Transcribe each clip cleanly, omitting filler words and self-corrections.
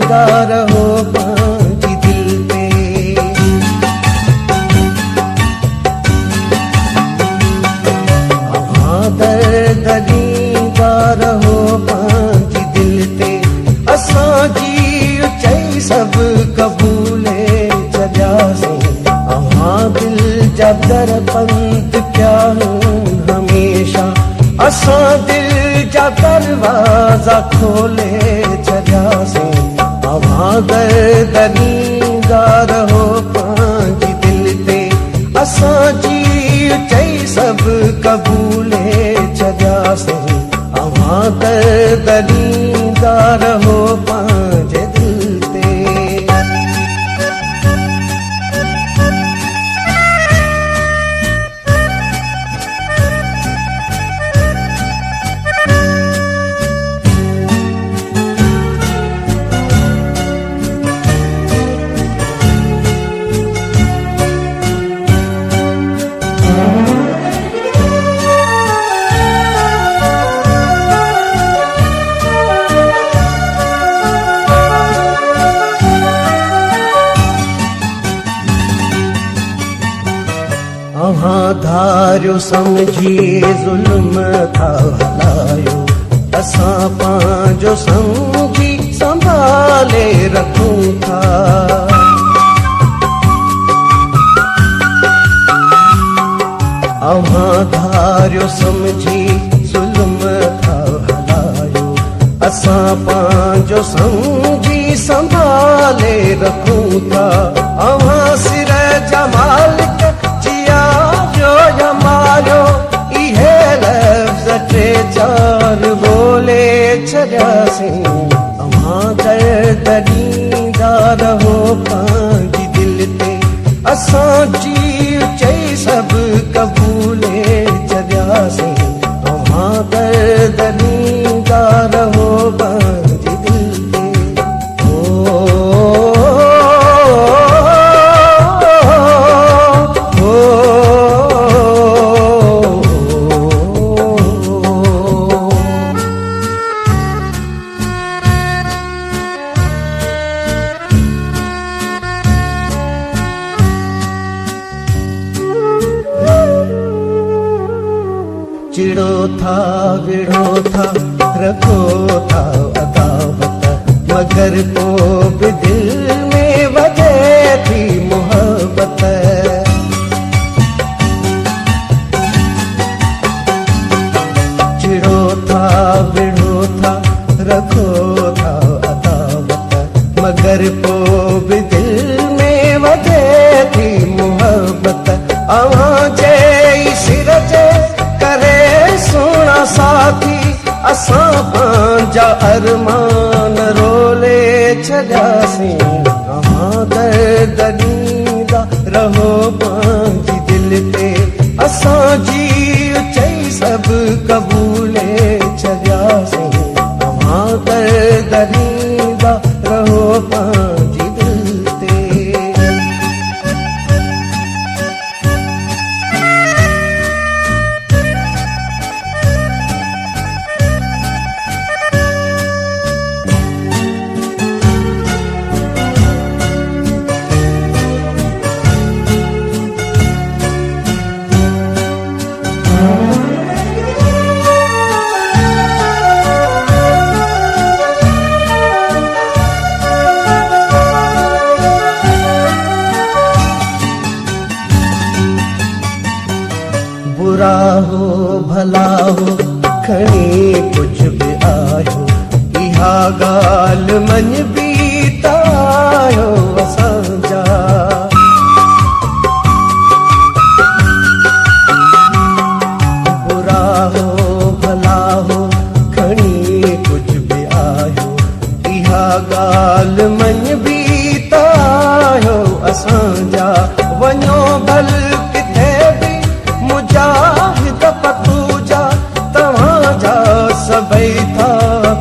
रहो पंहिंजी दिल ते। दर्द ॾींदा रहो पंहिंजी दिल ते। असांजी चई सभु क़बूले छॾियासीं। दिल जा दर बंद कया हमेशा। असां दिल जा दरवाज़ा खोले छॾियासीं। दर्द ॾींदा रहो पंहिंजी दिल ते। असांजी चई सभु क़बूले छॾियासीं। दर्द ॾींदा रहो पंहिंजे दिल ते। धारियो समझी ज़ुल्म था हलायो। असां पंहिंजो समझी संभाले रखूं था। धारियो समझी ज़ुल्म था हलायो। असां पंहिंजो समझी संभाले रखूं था। सिर जा मालिक मारियो इहे लफ़्ज़ टे चार बोले छॾियासीं। दर्द ॾींदा रहो पंहिंजी दिल ते। असांजी चई सभु क़बूले छॾियासीं। दर्द ॾींदा रहो पंहिंजी दिल ते। चिड़ो था विड़ो था रखो था अदावत। मगर पोइ बि दिल में वधे थी मोहब्बत। चिड़ो था विड़ो था रखो था अदावत। मगर पोइ बि दिल में वधे थी मोहब्बत। जे सिर जे करे सोना साथी। असां पंहिंजा अरमान रोले छॾियासीं। दर्द ॾींदा रहो पंहिंजी दिल ते। असांजी चई सभु क़बूले छॾियासीं। दर्द ॾींदा रहो पंहिंजी दिल ते। बुरा हो भला हो खणी कुछ भी आयो। इहा गाल मन बीतायो असांजा। बुरा हो भला हो खणी कुछ भी आयो। इहा गाल मन बीतायो असांजा। वञो भल किथे बि मुजाहिद पतूजा। तव्हांजा सभई था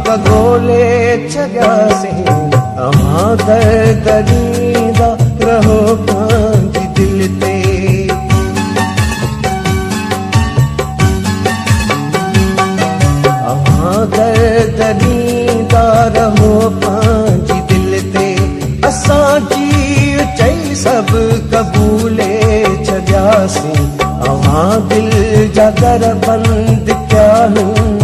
पगोले छॾियासीं। दर्द ॾींदा रहो पंहिंजी दिल ते। दर्द ॾींदा रहो पंहिंजी दिल भूले छॾियासीं अवां दिल जा दर बंद क्या हूं